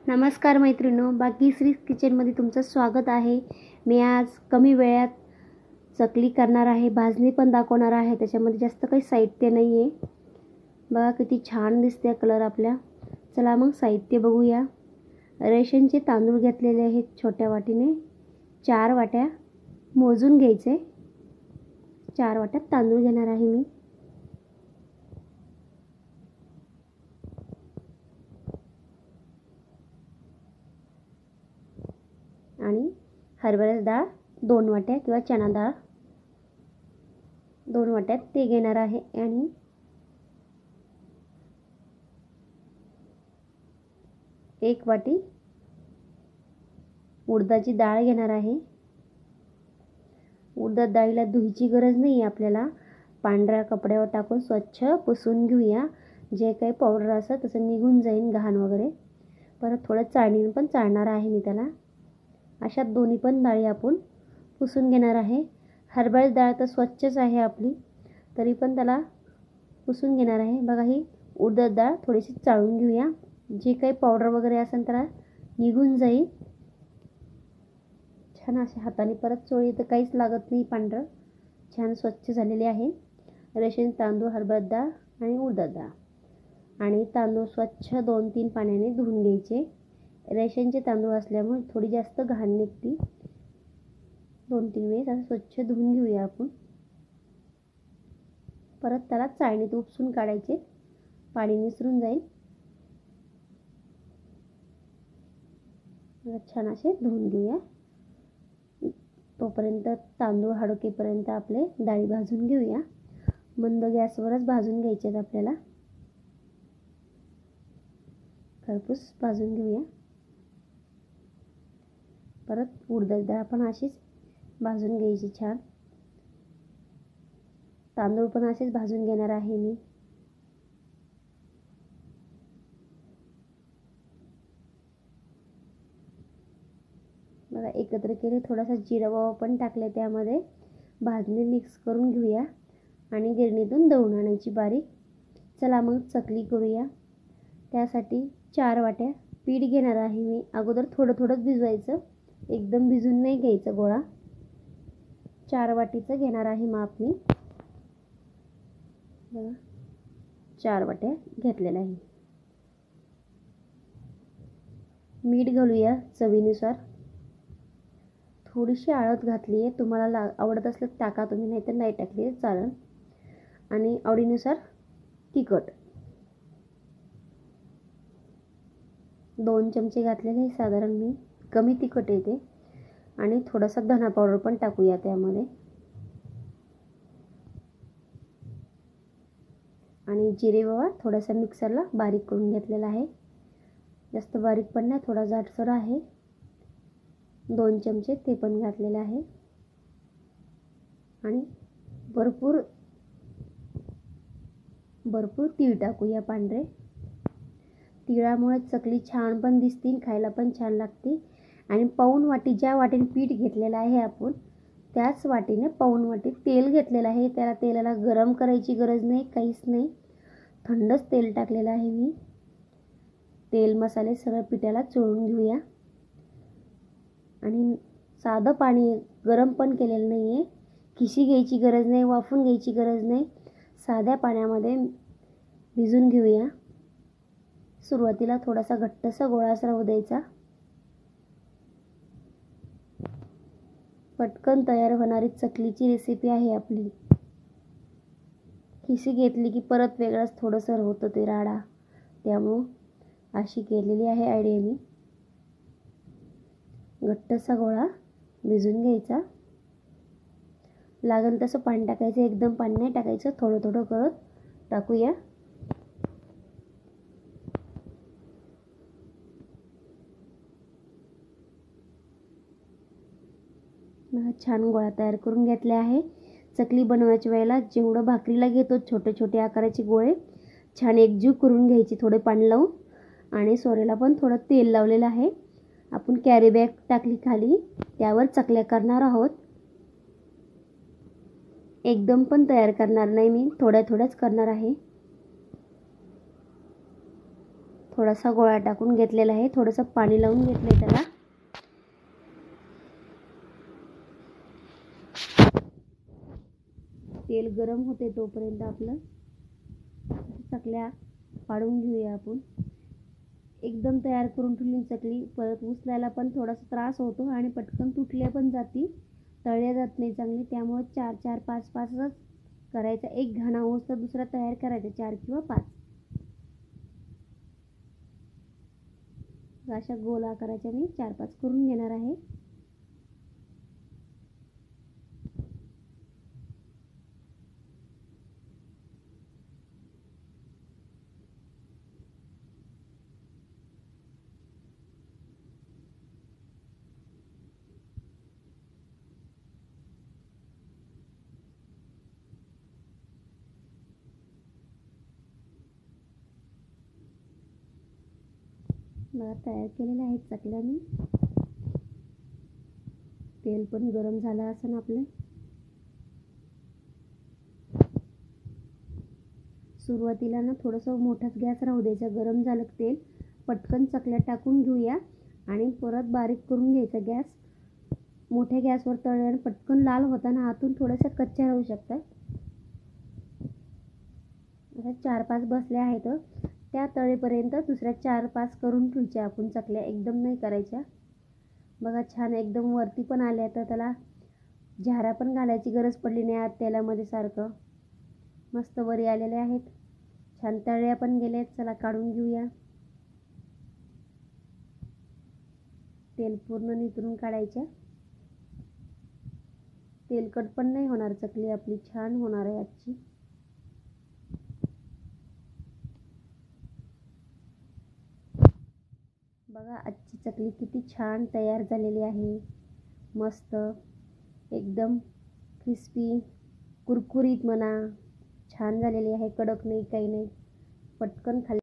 नमस्कार मैत्रिणींनो, भाग्यश्री किचनमध्ये तुमचं स्वागत आहे। मी आज कमी वेळात चकली करणार आहे, भाजणी पण दाखवणार आहे। त्याच्यामध्ये जास्त काही साहित्य नाही आहे। बघा किती छान दिसते कलर आपल्या। चला मग साहित्य बघूया। रेशनचे तांदूळ घेतलेले आहेत छोट्या वाटीने 4 वाट्या मोजून घ्यायचे। 4 वाट्या तांदूळ घेणार आहे मी। आणि हरभऱ्याची डाळ 2 वाट्या किंवा चणा डाळ 2 वाट्यात ते घेणार आहे। आणि एक वाटी उडदाची डाळ घेणार आहे। उडदाच्या डाळीला धुईची गरज नाही आपल्याला। पांढऱ्या कपड्यावर टाकून स्वच्छ पुसून घेऊया। जे काही पावडर असतं तसं निघून जाईल, घाण वगैरे। परत थोडं चाळणीने पण चाळणार आहे मी त्याला। अशा दोन्ही पण डाळी आपण पुसून घेणार आहे। हरभऱ्याची डाळ तर स्वच्छच आहे आपली, तरी पण त्याला पुसून घेणार आहे। बघा ही उडदाची डाळ थोडीशी चाळून घेऊया। जे काही पावडर वगैरे असेल त्याला निघून जाईल। छान असे हाताने परत चोळी तर काहीच लागत नाही, पांढरं छान स्वच्छ झालेले आहे। रेशन तांदूळ, हरभऱ्याची डाळ आणि उडदाची डाळ। आणि तांदूळ स्वच्छ 2-3 पाण्याने धुवून घ्यायचे। रेशनचे तांदूळ असल्यामुळे थोडी जास्त घाण निघते। 2-3 वेळेस असं स्वच्छ धुवून घेऊया आपण। परत त्याला चाळणीत उपसून काढायचे, पाणी निसरून जाईल। छान असे धुवून घेऊया। तोपर्यंत तांदूळ हडकेपर्यंत आपले डाळी भाजून घेऊया। मंद गॅसवरच भाजून घ्यायचे आहेत आपल्याला। खरपूस भाजून घेऊया। परत उडदाची डाळ पण अशीच भाजून घ्यायची छान। तांदूळ पण असेच भाजून घेणार आहे मी। बघा एकत्र केले, थोडासा जिरा ओवा पण टाकले त्यामध्ये। भाजणी मिक्स करून घेऊया आणि गिरणीतून दळून आणायची बारीक। चला मग चकली करूया। त्यासाठी 4 वाट्या पीठ घेणार आहे मी। अगोदर थोडं थोडं भिजवायचं, एकदम भिजून नाही घ्यायचं गोळा। 4 वाटीचं घेणार आहे माप मी। बघा 4 वाट्या घेतलेल्या आहे। मीठ घालूया चवीनुसार। थोडीशी हळद घातली आहे, तुम्हाला आवडत असलं टाका तुम्ही, नाहीतर नाही टाकली चालेल। आणि आवडीनुसार तिखट 2 चमचे घातलेले आहे साधारण मी, कमी तिखट येते। आणि थोडासा धना पावडर पण टाकूया त्यामध्ये। आणि जिरे ओवा थोडासा मिक्सरला बारीक करून घेतलेला आहे। जास्त बारीक पण नाही, थोडा जाडसर आहे। 2 चमचे ते पण घातलेले आहे। आणि भरपूर तीळ टाकूया पांढरे। तिळामुळे चकली छान पण दिसते, खायला पण छान लागते। आणि पाऊण वाटी, ज्या वाटीने पीठ घेतलेलं आहे आपण त्याच वाटीने पाऊण वाटी तेल घेतलेलं आहे। त्याला तेलाला गरम करायची गरज नाही, काहीच नाही, थंडच तेल टाकलेलं आहे मी। तेल मसाले सगळं पिठाला चोळून घेऊया। आणि साधं पाणी, गरम पण केलेलं नाही आहे। खिशी घ्यायची गरज नाही, वाफून घ्यायची गरज नाही, साध्या पाण्यामध्ये भिजून घेऊया। सुरुवातीला थोडासा घट्टसा गोळाच राहू द्यायचा। पटकन तयार होणारी चकलीची रेसिपी आहे आपली। खिशी घेतली की परत वेगळंच थोडंसं होतं ते राडा, त्यामुळं अशी केलेली आहे आयडिया मी। घट्टसा गोळा भिजून घ्यायचा। लागेल तसं पाणी टाकायचं, एकदम पाणी नाही टाकायचं, थोडं थोडं करत टाकूया। छान गोळा तयार करून घेतले आहे। चकली बनवायच्या वेळेला जेवढं भाकरीला घेतो छोटे छोटे आकाराचे गोळे छान एकजीव करून घ्यायचे, थोडे पाणी लावून। आणि सोऱ्याला पण थोडं तेल लावलेलं आहे। आपण कॅरी बॅग टाकली खाली, त्यावर चकल्या करणार आहोत। एकदम पण तयार करणार नाही मी, थोड्या थोड्याच करणार आहे। थोडासा गोळा टाकून घेतलेला आहे, थोडंसं पाणी लावून घेतलंय त्याला. तेल गरम होते तोपर्यंत आपलं चकल्या पाडून घेऊया आपण. एकदम तयार करून ठेवली चकली परत उचलायला पण थोडासा त्रास होतो आणि पटकन तुटल्या पण जाती, तळल्या जात नाही चांगली. त्यामुळे 4-4, 5-5च करायचा. एक घाणा होस तर दुसरा तयार करायचा, 4 किंवा 5 अशा गोल आकाराच्या मी 4-5 करून घेणार आहे. बघा तयार केलेल्या आहेत चकल्या मी. तेल पण गरम झालं असं आपलं. सुरुवातीला ना थोडंसं मोठाच गॅस राहू द्यायचा. गरम झालं तेल पटकन चकल्या टाकून घेऊया आणि परत बारीक करून घ्यायचा गॅस. मोठ्या गॅसवर तळल्याने पटकन लाल होताना आतून थोड्याशा कच्च्या राहू शकतात. आता 4-5 बसल्या आहेत, त्या तळेपर्यंत दुसऱ्या 4-5 करून ठेवायच्या आपण चकल्या. एकदम नाही करायच्या. बघा छान एकदम वरती पण आल्या, तर त्याला झारा पण घालायची गरज पडली नाही आत तेलामध्ये. सारखं मस्त वरी आलेले आहेत, छान तळल्या पण गेलेत. चला काढून घेऊया. तेल पूर्ण नितरून काढायच्या. तेलकट पण नाही होणार चकली आपली, छान होणार आहे आजची. बघा आजची चकली किती छान तयार झालेली आहे. मस्त एकदम क्रिस्पी कुरकुरीत म्हणा, छान झालेली आहे. कडक नाही काही नाही, पटकन खाल्ली.